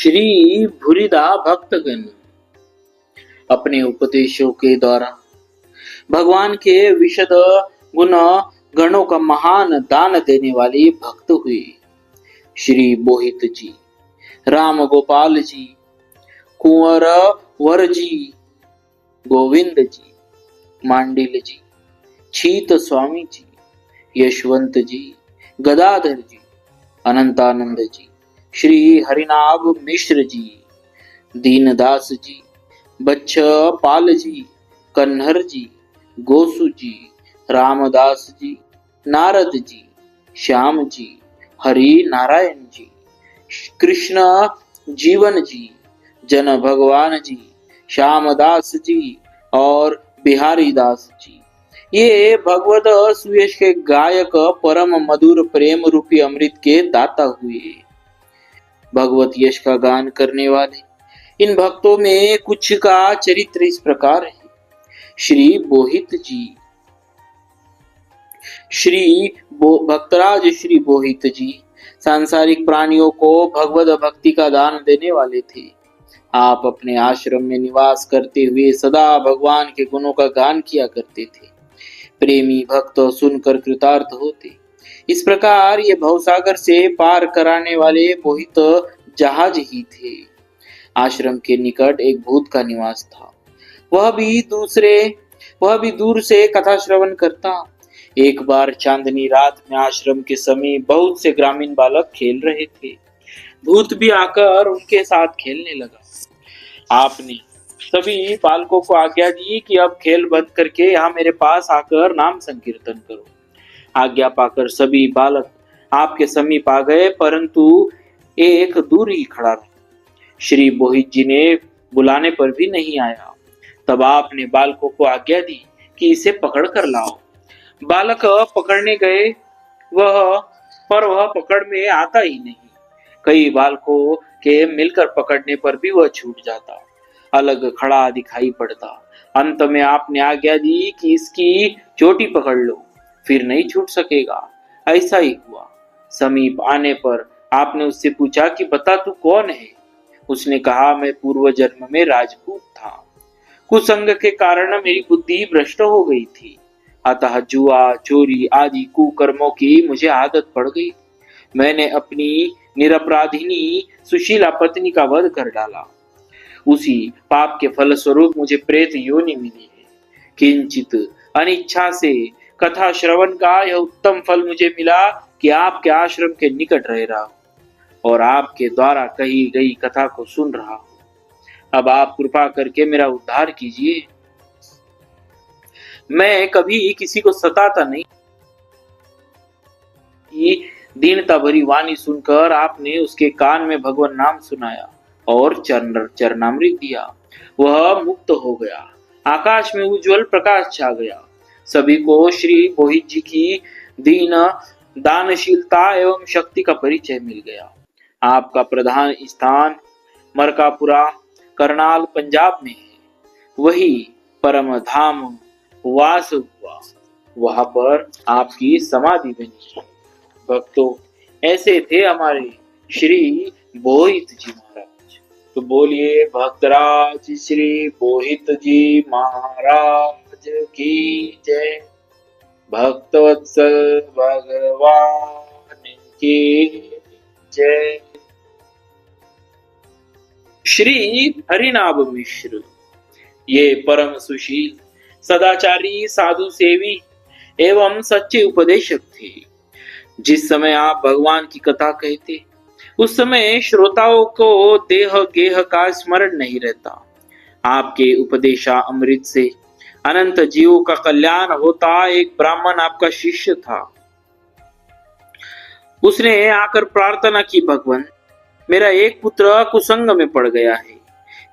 श्री भूरिदा भक्तगण अपने उपदेशों के द्वारा भगवान के विशद गुण गणों का महान दान देने वाले भक्त हुए। श्री बोहित जी, राम गोपाल जी, कुंवर वर जी, गोविंद जी, मांडिल जी, छीत स्वामी जी, यशवंत जी, गदाधर जी, अनंतानंद जी, श्री हरिनाभ मिश्र जी, दीनदास जी, बच्च पाल जी, कन्हर जी, गोसु जी, रामदास जी, नारद जी, श्याम जी, हरि नारायण जी, कृष्ण जीवन जी, जन भगवान जी, श्यामदास जी और बिहारी दास जी, ये भगवत सुयश के गायक परम मधुर प्रेम रूपी अमृत के दाता हुए। भगवत यश का गान करने वाले इन भक्तों में कुछ का चरित्र इस प्रकार है। श्री बोहित जी, भक्तराज श्री बोहित जी सांसारिक प्राणियों को भगवत भक्ति का दान देने वाले थे। आप अपने आश्रम में निवास करते हुए सदा भगवान के गुणों का गान किया करते थे। प्रेमी भक्त सुनकर कृतार्थ होते। इस प्रकार ये भवसागर से पार कराने वाले बोहित जहाज ही थे। आश्रम के निकट एक भूत का निवास था। वह भी दूर से कथा श्रवण करता। एक बार चांदनी रात में आश्रम के समीप बहुत से ग्रामीण बालक खेल रहे थे। भूत भी आकर उनके साथ खेलने लगा। आपने सभी बालकों को आज्ञा दी कि अब खेल बंद करके यहाँ मेरे पास आकर नाम संकीर्तन करो। आज्ञा पाकर सभी बालक आपके समीप आ गए, परंतु एक दूर ही खड़ा रहा। श्री बोहित जी ने बुलाने पर भी नहीं आया। तब आपने बालकों को आज्ञा दी कि इसे पकड़ कर लाओ। बालक पकड़ने गए, वह पकड़ में आता ही नहीं। कई बालकों के मिलकर पकड़ने पर भी वह छूट जाता, अलग खड़ा दिखाई पड़ता। अंत में आपने आज्ञा दी कि इसकी चोटी पकड़ लो, फिर नहीं छूट सकेगा। ऐसा ही हुआ। समीप आने पर आपने उससे पूछा कि बता तू कौन है। उसने कहा, मैं पूर्व जन्म में राजपूत था। कुसंग के कारण मेरी बुद्धि भ्रष्ट हो गई थी, अतः जुआ चोरी आदि कुकर्मों की मुझे आदत पड़ गई। मैंने अपनी निरपराधिनी सुशीला पत्नी का वध कर डाला। उसी पाप के फल स्वरूप मुझे प्रेत योनि मिली है। किंचित अनिच्छा से कथा श्रवण का यह उत्तम फल मुझे मिला कि आपके आश्रम के निकट रह रहा हूं और आपके द्वारा कही गई कथा को सुन रहा हूं। अब आप कृपा करके मेरा उद्धार कीजिए। मैं कभी किसी को सताता नहीं। दीनता भरी वाणी सुनकर आपने उसके कान में भगवान नाम सुनाया और चरणामृत दिया। वह मुक्त हो गया। आकाश में उज्जवल प्रकाश छा गया। सभी को श्री बोहित जी की दीन दानशीलता एवं शक्ति का परिचय मिल गया। आपका प्रधान स्थान मरकापुरा करनाल पंजाब में है। वही परम धाम वास हुआ। वहां पर आपकी समाधि बनी। भक्तों, ऐसे थे हमारे श्री बोहित जी महाराज। तो बोलिए भक्तराज श्री बोहित जी महाराज की जय। भक्तवत्सल भगवान की जय। श्री हरिनाभ मिश्र ये परम सुशील सदाचारी साधु सेवी एवं सच्चे उपदेशक थे। जिस समय आप भगवान की कथा कहते, उस समय श्रोताओं को देह गेह का स्मरण नहीं रहता। आपके उपदेशा अमृत से अनंत जीवों का कल्याण होता। एक ब्राह्मण आपका शिष्य था। उसने आकर प्रार्थना की, भगवान मेरा एक पुत्र कुसंग में पड़ गया है,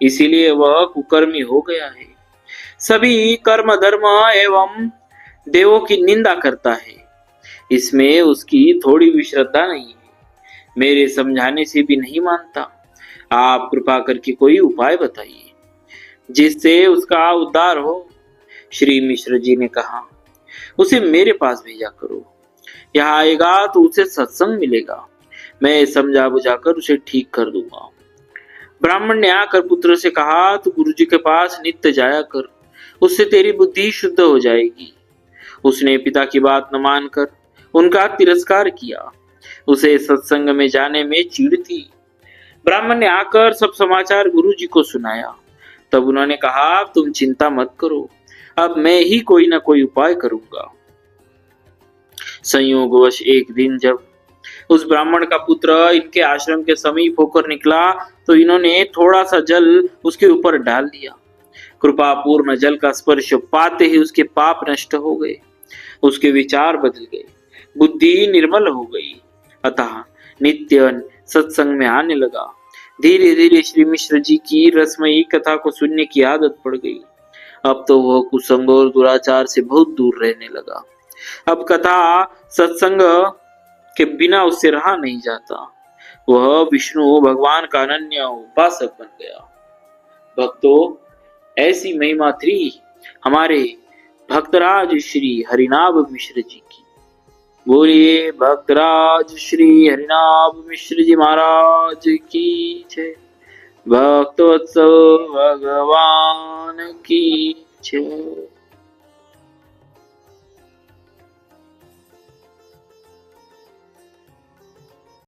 इसीलिए वह कुकर्मी हो गया है। सभी कर्म धर्म एवं देवों की निंदा करता है। इसमें उसकी थोड़ी भी श्रद्धा नहीं है। मेरे समझाने से भी नहीं मानता। आप कृपा करके कोई उपाय बताइए जिससे उसका उद्धार हो। श्री मिश्र जी ने कहा, उसे मेरे पास भेजा करो। यहाँ आएगा तो उसे सत्संग मिलेगा। मैं समझा बुझाकर उसे ठीक कर दूंगा। ब्राह्मण ने आकर पुत्र से कहा, तू गुरु जी के पास नित्य जाया कर, उससे तेरी बुद्धि शुद्ध हो जाएगी। उसने पिता की बात न मानकर उनका तिरस्कार किया। उसे सत्संग में जाने में चिढ़ थी। ब्राह्मण ने आकर सब समाचार गुरु जी को सुनाया। तब उन्होंने कहा, तुम चिंता मत करो, अब मैं ही कोई ना कोई उपाय करूंगा। संयोगवश एक दिन जब उस ब्राह्मण का पुत्र इनके आश्रम के समीप होकर निकला तो इन्होंने थोड़ा सा जल उसके ऊपर डाल दिया। कृपा पूर्ण जल का स्पर्श पाते ही उसके पाप नष्ट हो गए, उसके विचार बदल गए, बुद्धि निर्मल हो गई। अतः नित्य सत्संग में आने लगा। धीरे धीरे श्री मिश्र जी की रसमयी कथा को सुनने की आदत पड़ गई। अब तो वह कुसंग और दुराचार से बहुत दूर रहने लगा। अब कथा सत्संग के बिना उससे रहा नहीं जाता। वह विष्णु भगवान का अनन्य उपासक बन गया। भक्तों, ऐसी महिमा थी हमारे भक्तराज श्री हरिनाभ मिश्र जी की। बोलिए भक्तराज श्री हरिनाभ मिश्र जी महाराज की जय। भक्तवत्सल भगवान की जय।